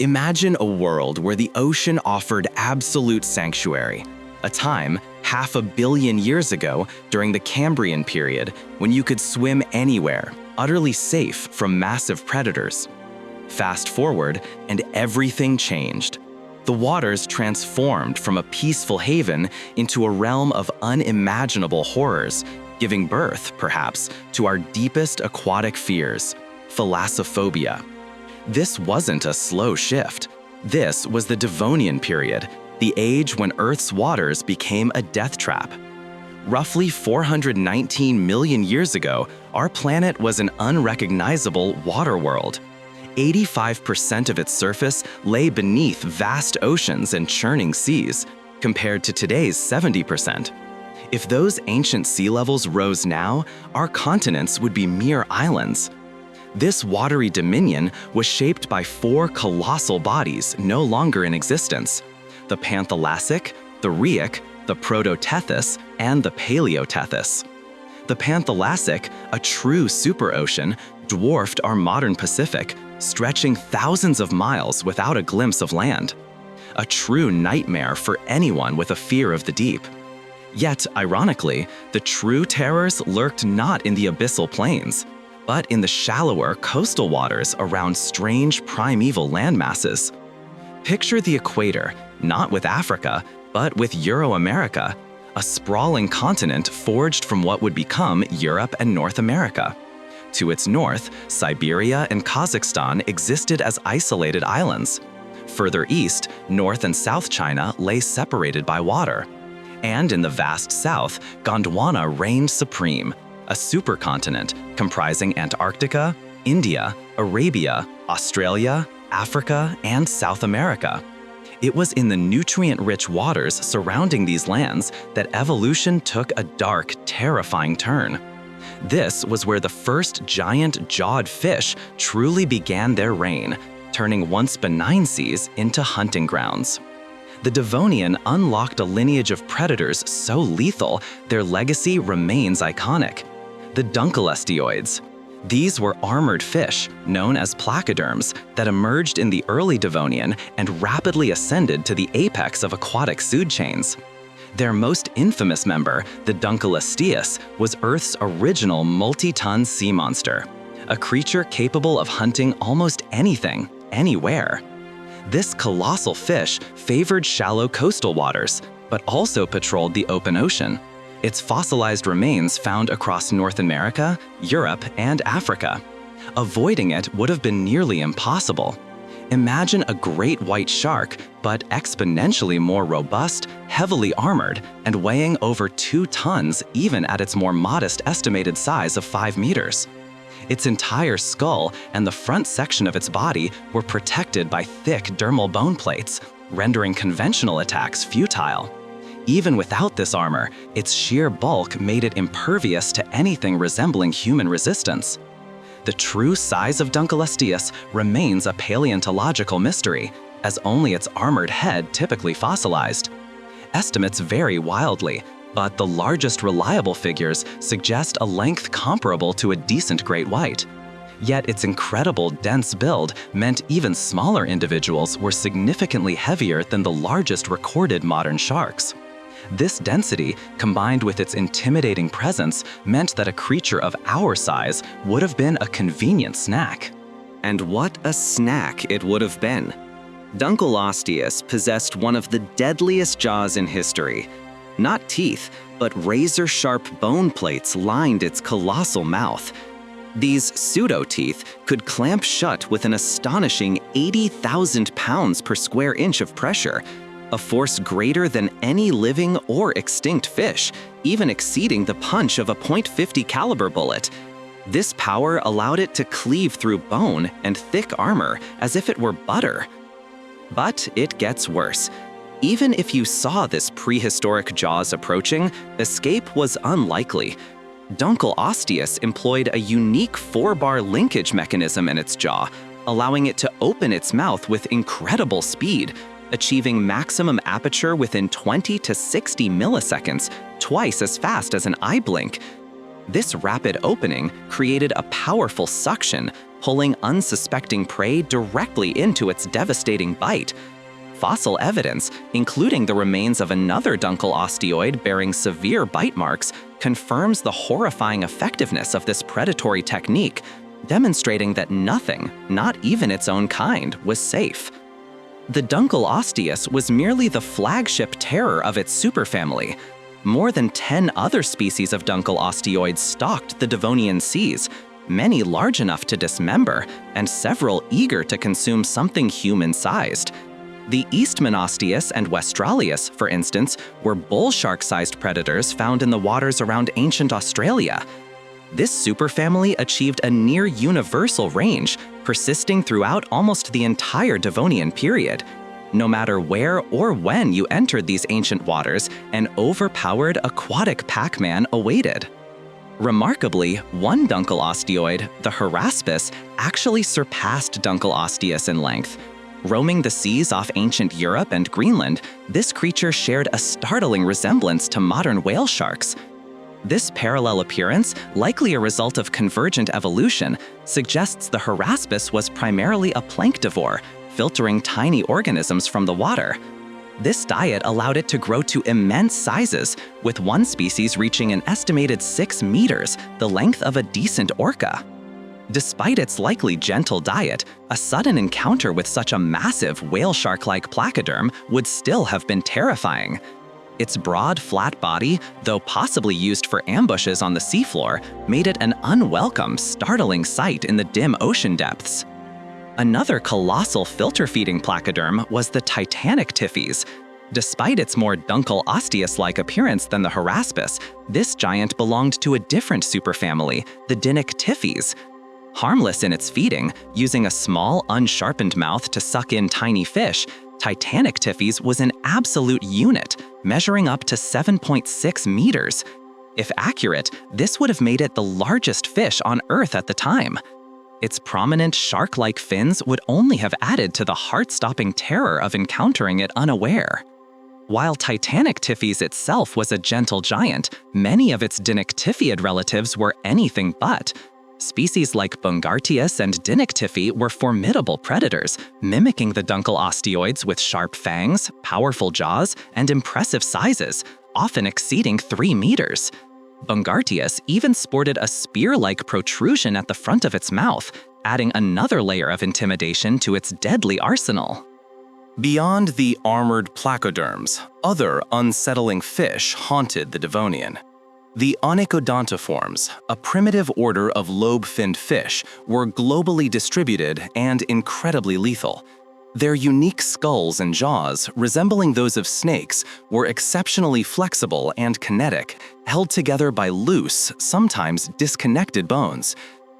Imagine a world where the ocean offered absolute sanctuary, a time 500 million years ago during the Cambrian Period when you could swim anywhere, utterly safe from massive predators. Fast forward, and everything changed. The waters transformed from a peaceful haven into a realm of unimaginable horrors, giving birth, perhaps, to our deepest aquatic fears, thalassophobia. This wasn't a slow shift. This was the Devonian Period, the age when Earth's waters became a death trap. Roughly 419 million years ago, our planet was an unrecognizable water world. 85% of its surface lay beneath vast oceans and churning seas, compared to today's 70%. If those ancient sea levels rose now, our continents would be mere islands. This watery dominion was shaped by 4 colossal bodies no longer in existence: the Panthalassic, the Rheic, the proto-tethys, and the paleo-tethys. The Panthalassic, a true superocean, dwarfed our modern Pacific, stretching thousands of miles without a glimpse of land. A true nightmare for anyone with a fear of the deep. Yet, ironically, the true terrors lurked not in the abyssal plains, but in the shallower coastal waters around strange primeval landmasses. Picture the equator, not with Africa, but with Euro-America, a sprawling continent forged from what would become Europe and North America. To its north, Siberia and Kazakhstan existed as isolated islands. Further east, North and South China lay separated by water. And in the vast south, Gondwana reigned supreme, a supercontinent comprising Antarctica, India, Arabia, Australia, Africa, and South America. It was in the nutrient-rich waters surrounding these lands that evolution took a dark, terrifying turn. This was where the first giant jawed fish truly began their reign, turning once benign seas into hunting grounds. The Devonian unlocked a lineage of predators so lethal, their legacy remains iconic. The dunkleosteus. These were armored fish, known as placoderms, that emerged in the early Devonian and rapidly ascended to the apex of aquatic food chains. Their most infamous member, the dunkleosteus, was Earth's original multi-ton sea monster, a creature capable of hunting almost anything, anywhere. This colossal fish favored shallow coastal waters, but also patrolled the open ocean. Its fossilized remains found across North America, Europe, and Africa. Avoiding it would have been nearly impossible. Imagine a great white shark, but exponentially more robust, heavily armored, and weighing over 2 tons even at its more modest estimated size of 5 meters. Its entire skull and the front section of its body were protected by thick dermal bone plates, rendering conventional attacks futile. Even without this armor, its sheer bulk made it impervious to anything resembling human resistance. The true size of dunkleosteus remains a paleontological mystery, as only its armored head typically fossilized. Estimates vary wildly, but the largest reliable figures suggest a length comparable to a decent great white. Yet its incredible dense build meant even smaller individuals were significantly heavier than the largest recorded modern sharks. This density, combined with its intimidating presence, meant that a creature of our size would have been a convenient snack. And what a snack it would have been! Dunkleosteus possessed one of the deadliest jaws in history. Not teeth, but razor-sharp bone plates lined its colossal mouth. These pseudo-teeth could clamp shut with an astonishing 80,000 pounds per square inch of pressure, a force greater than any living or extinct fish, even exceeding the punch of a .50 caliber bullet. This power allowed it to cleave through bone and thick armor as if it were butter. But it gets worse. Even if you saw this prehistoric jaws approaching, escape was unlikely. Dunkleosteus employed a unique 4-bar linkage mechanism in its jaw, allowing it to open its mouth with incredible speed, achieving maximum aperture within 20 to 60 milliseconds, twice as fast as an eye blink. This rapid opening created a powerful suction, pulling unsuspecting prey directly into its devastating bite. Fossil evidence, including the remains of another dunkleosteoid bearing severe bite marks, confirms the horrifying effectiveness of this predatory technique, demonstrating that nothing, not even its own kind, was safe. The dunkleosteus was merely the flagship terror of its superfamily. More than 10 other species of dunkleosteoids stalked the Devonian seas, many large enough to dismember, and several eager to consume something human-sized. The Eastmanosteus and Westralius, for instance, were bull shark-sized predators found in the waters around ancient Australia. This superfamily achieved a near-universal range, persisting throughout almost the entire Devonian period. No matter where or when you entered these ancient waters, an overpowered aquatic Pac-Man awaited. Remarkably, one dunkleosteoid, the Haraspus, actually surpassed dunkleosteus in length. Roaming the seas off ancient Europe and Greenland, this creature shared a startling resemblance to modern whale sharks. This parallel appearance, likely a result of convergent evolution, suggests the Haraspus was primarily a planktivore, filtering tiny organisms from the water. This diet allowed it to grow to immense sizes, with one species reaching an estimated 6 meters, the length of a decent orca. Despite its likely gentle diet, a sudden encounter with such a massive whale shark-like placoderm would still have been terrifying. Its broad, flat body, though possibly used for ambushes on the seafloor, made it an unwelcome, startling sight in the dim ocean depths. Another colossal filter-feeding placoderm was the Titanic-tethys. Despite its more dunkleosteus-like appearance than the Haraspus, this giant belonged to a different superfamily, the Dinictiphes. Harmless in its feeding, using a small, unsharpened mouth to suck in tiny fish, Titanic-tethys was an absolute unit, measuring up to 7.6 meters. If accurate, this would have made it the largest fish on Earth at the time. Its prominent shark-like fins would only have added to the heart-stopping terror of encountering it unaware. While Titanic-tethys itself was a gentle giant, many of its Dinictiphiid relatives were anything but. Species like Bungartius and Dinictiphi were formidable predators, mimicking the dunkleosteoids with sharp fangs, powerful jaws, and impressive sizes, often exceeding 3 meters. Bungartius even sported a spear-like protrusion at the front of its mouth, adding another layer of intimidation to its deadly arsenal. Beyond the armored placoderms, other unsettling fish haunted the Devonian. The onychodontiforms, a primitive order of lobe-finned fish, were globally distributed and incredibly lethal. Their unique skulls and jaws, resembling those of snakes, were exceptionally flexible and kinetic, held together by loose, sometimes disconnected bones.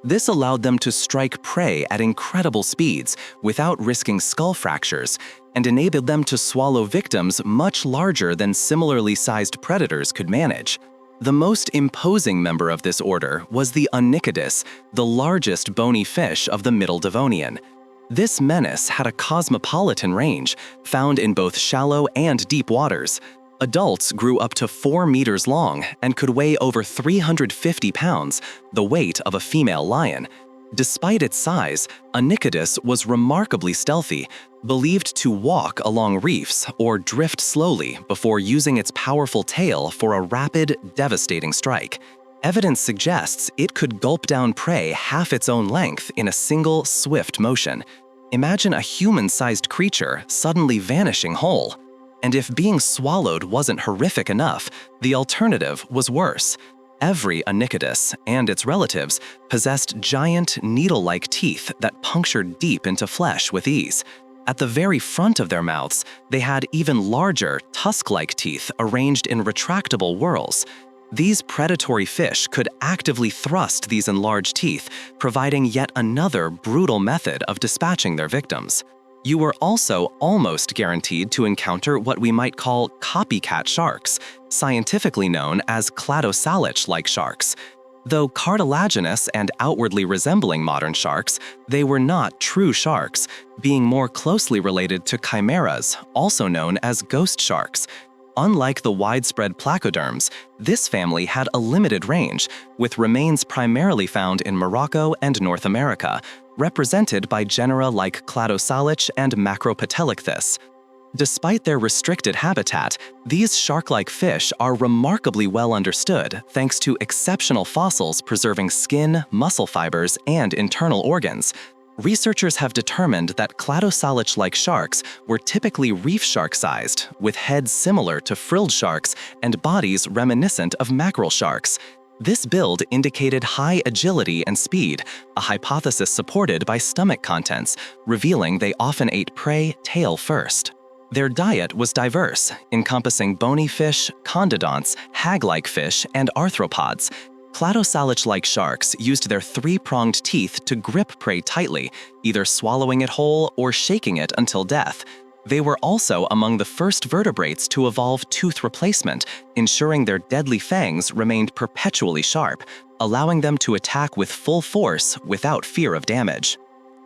This allowed them to strike prey at incredible speeds without risking skull fractures, and enabled them to swallow victims much larger than similarly sized predators could manage. The most imposing member of this order was the Onychodus, the largest bony fish of the Middle Devonian. This menace had a cosmopolitan range, found in both shallow and deep waters. Adults grew up to 4 meters long and could weigh over 350 pounds, the weight of a female lion. Despite its size, Onychodus was remarkably stealthy, believed to walk along reefs or drift slowly before using its powerful tail for a rapid, devastating strike. Evidence suggests it could gulp down prey half its own length in a single, swift motion. Imagine a human-sized creature suddenly vanishing whole. And if being swallowed wasn't horrific enough, the alternative was worse. Every Onychodus and its relatives possessed giant, needle-like teeth that punctured deep into flesh with ease. At the very front of their mouths, they had even larger, tusk-like teeth arranged in retractable whorls. These predatory fish could actively thrust these enlarged teeth, providing yet another brutal method of dispatching their victims. You were also almost guaranteed to encounter what we might call copycat sharks, scientifically known as cladosalich-like sharks. Though cartilaginous and outwardly resembling modern sharks, they were not true sharks, being more closely related to chimeras, also known as ghost sharks. Unlike the widespread placoderms, this family had a limited range, with remains primarily found in Morocco and North America, represented by genera like Cladosalich and Macropatelicthys. Despite their restricted habitat, these shark-like fish are remarkably well understood thanks to exceptional fossils preserving skin, muscle fibers, and internal organs. Researchers have determined that Cladosalich-like sharks were typically reef shark-sized, with heads similar to frilled sharks and bodies reminiscent of mackerel sharks. This build indicated high agility and speed, a hypothesis supported by stomach contents, revealing they often ate prey tail first. Their diet was diverse, encompassing bony fish, conodonts, hag-like fish, and arthropods. Cladosalich-like sharks used their three-pronged teeth to grip prey tightly, either swallowing it whole or shaking it until death. They were also among the first vertebrates to evolve tooth replacement, ensuring their deadly fangs remained perpetually sharp, allowing them to attack with full force without fear of damage.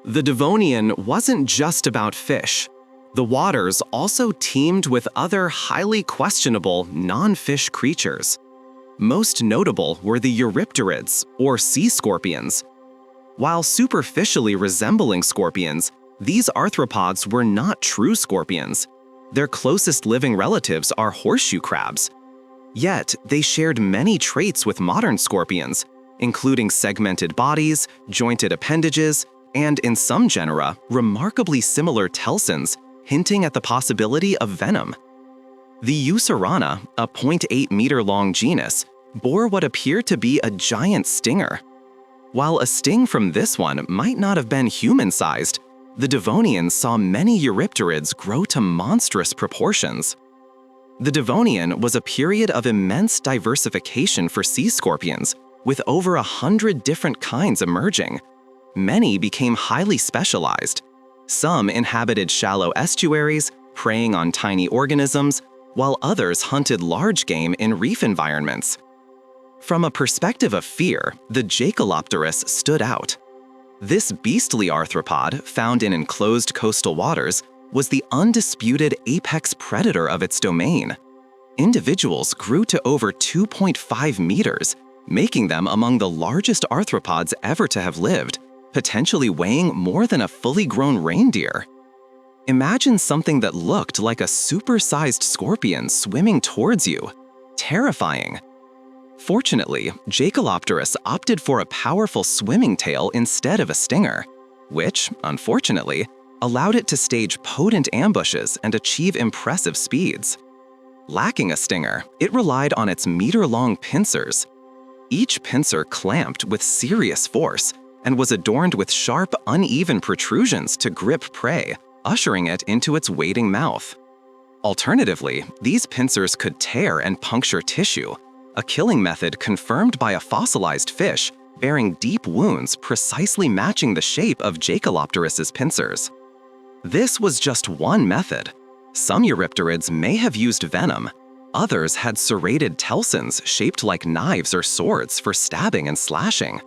The Devonian wasn't just about fish. The waters also teemed with other highly questionable non-fish creatures. Most notable were the Eurypterids, or sea scorpions. While superficially resembling scorpions, these arthropods were not true scorpions. Their closest living relatives are horseshoe crabs. Yet, they shared many traits with modern scorpions, including segmented bodies, jointed appendages, and in some genera, remarkably similar telsons, hinting at the possibility of venom. The Eucerana, a 0.8-meter-long genus, bore what appeared to be a giant stinger. While a sting from this one might not have been human-sized, the Devonians saw many Eurypterids grow to monstrous proportions. The Devonian was a period of immense diversification for sea scorpions, with over 100 different kinds emerging. Many became highly specialized. Some inhabited shallow estuaries, preying on tiny organisms, while others hunted large game in reef environments. From a perspective of fear, the Jaekelopterus stood out. This beastly arthropod, found in enclosed coastal waters, was the undisputed apex predator of its domain. Individuals grew to over 2.5 meters, making them among the largest arthropods ever to have lived, potentially weighing more than a fully grown reindeer. Imagine something that looked like a super-sized scorpion swimming towards you. Terrifying. Fortunately, Jaekelopterus opted for a powerful swimming tail instead of a stinger, which, unfortunately, allowed it to stage potent ambushes and achieve impressive speeds. Lacking a stinger, it relied on its meter-long pincers. Each pincer clamped with serious force and was adorned with sharp, uneven protrusions to grip prey, ushering it into its waiting mouth. Alternatively, these pincers could tear and puncture tissue, a killing method confirmed by a fossilized fish bearing deep wounds precisely matching the shape of Jaekelopterus's pincers. This was just one method. Some Eurypterids may have used venom. Others had serrated telsons shaped like knives or swords for stabbing and slashing.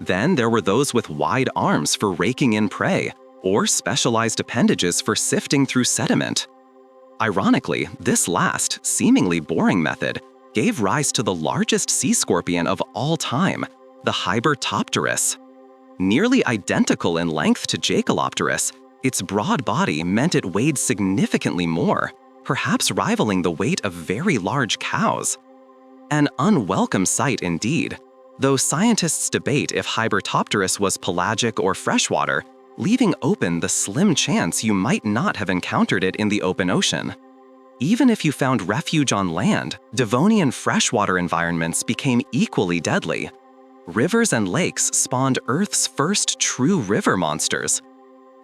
Then there were those with wide arms for raking in prey, or specialized appendages for sifting through sediment. Ironically, this last, seemingly boring method gave rise to the largest sea scorpion of all time, the Hybertopterus. Nearly identical in length to Jaekelopterus, its broad body meant it weighed significantly more, perhaps rivaling the weight of very large cows. An unwelcome sight indeed, though scientists debate if Hybertopterus was pelagic or freshwater, leaving open the slim chance you might not have encountered it in the open ocean. Even if you found refuge on land, Devonian freshwater environments became equally deadly. Rivers and lakes spawned Earth's first true river monsters.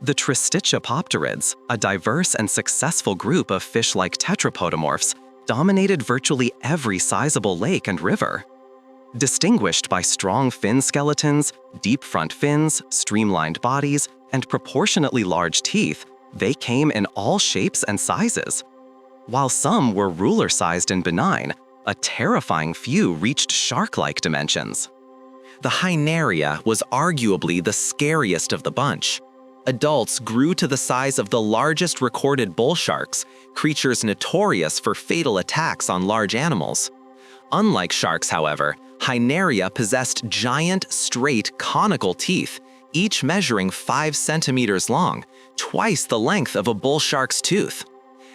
The Tristichopterids, a diverse and successful group of fish-like tetrapodomorphs, dominated virtually every sizable lake and river. Distinguished by strong fin skeletons, deep front fins, streamlined bodies, and proportionately large teeth, they came in all shapes and sizes. While some were ruler-sized and benign, a terrifying few reached shark-like dimensions. The Hyenaria was arguably the scariest of the bunch. Adults grew to the size of the largest recorded bull sharks, creatures notorious for fatal attacks on large animals. Unlike sharks, however, Hyenaria possessed giant, straight, conical teeth, each measuring 5 centimeters long, twice the length of a bull shark's tooth.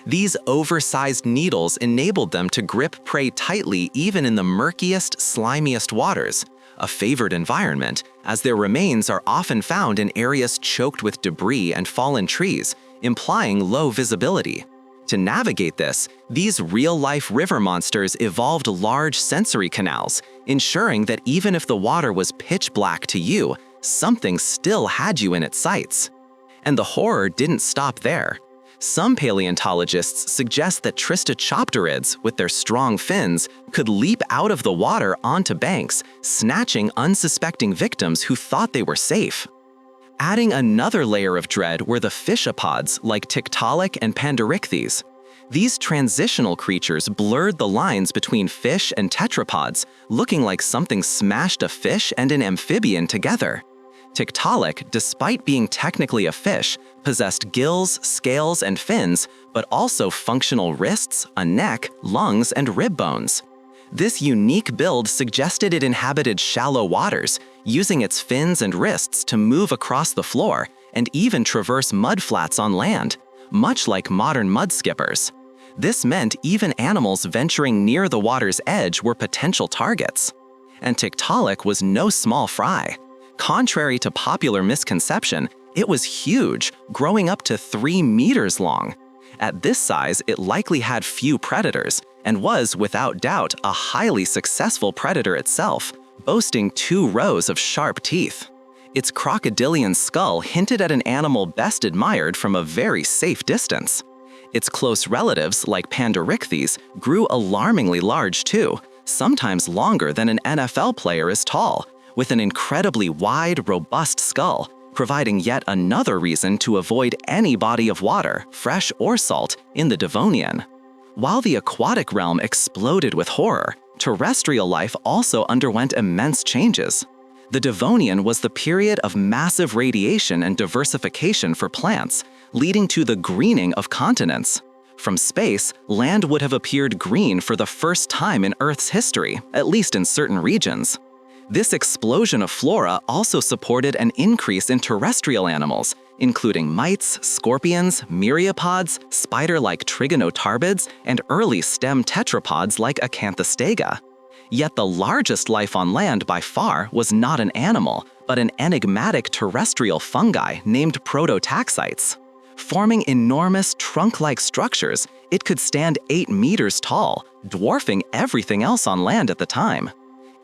These oversized needles enabled them to grip prey tightly even in the murkiest, slimiest waters, a favored environment, as their remains are often found in areas choked with debris and fallen trees, implying low visibility. To navigate this, these real-life river monsters evolved large sensory canals, ensuring that even if the water was pitch black to you, something still had you in its sights. And the horror didn't stop there. Some paleontologists suggest that tristochopterids, with their strong fins, could leap out of the water onto banks, snatching unsuspecting victims who thought they were safe. Adding another layer of dread were the fishopods like Tiktaalik and Panthalassic. These transitional creatures blurred the lines between fish and tetrapods, looking like something smashed a fish and an amphibian together. Tiktaalik, despite being technically a fish, possessed gills, scales, and fins, but also functional wrists, a neck, lungs, and rib bones. This unique build suggested it inhabited shallow waters, using its fins and wrists to move across the floor and even traverse mudflats on land, much like modern mudskippers. This meant even animals venturing near the water's edge were potential targets. And Tiktaalik was no small fry. Contrary to popular misconception, it was huge, growing up to 3 meters long. At this size, it likely had few predators, and was, without doubt, a highly successful predator itself, boasting 2 rows of sharp teeth. Its crocodilian skull hinted at an animal best admired from a very safe distance. Its close relatives, like Panthalassic, grew alarmingly large too, sometimes longer than an NFL player is tall, with an incredibly wide, robust skull, providing yet another reason to avoid any body of water, fresh or salt, in the Devonian. While the aquatic realm exploded with horror, terrestrial life also underwent immense changes. The Devonian was the period of massive radiation and diversification for plants, leading to the greening of continents. From space, land would have appeared green for the first time in Earth's history, at least in certain regions. This explosion of flora also supported an increase in terrestrial animals, including mites, scorpions, myriapods, spider-like trigonotarbids, and early stem tetrapods like Acanthostega. Yet the largest life on land by far was not an animal, but an enigmatic terrestrial fungi named prototaxites. Forming enormous trunk-like structures, it could stand 8 meters tall, dwarfing everything else on land at the time.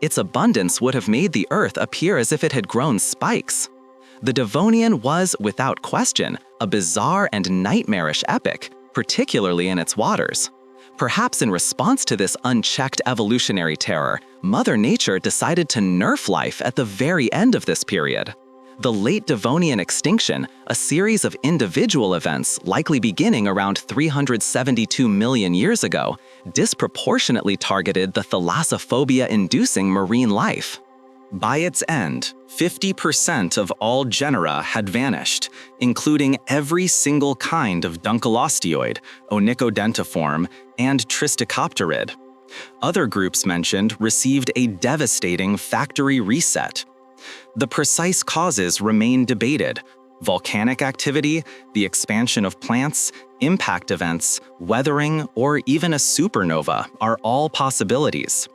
Its abundance would have made the Earth appear as if it had grown spikes. The Devonian was, without question, a bizarre and nightmarish epoch, particularly in its waters. Perhaps in response to this unchecked evolutionary terror, Mother Nature decided to nerf life at the very end of this period. The late Devonian extinction, a series of individual events likely beginning around 372 million years ago, disproportionately targeted the Thalassophobia-inducing marine life. By its end, 50% of all genera had vanished, including every single kind of dunkleosteoid, onychodentiform, and tristochopterid. Other groups mentioned received a devastating factory reset. The precise causes remain debated. Volcanic activity, the expansion of plants, impact events, weathering, or even a supernova are all possibilities.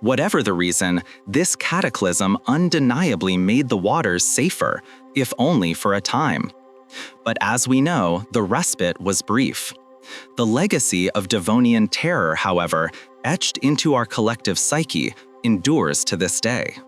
Whatever the reason, this cataclysm undeniably made the waters safer, if only for a time. But as we know, the respite was brief. The legacy of Devonian terror, however, etched into our collective psyche, endures to this day.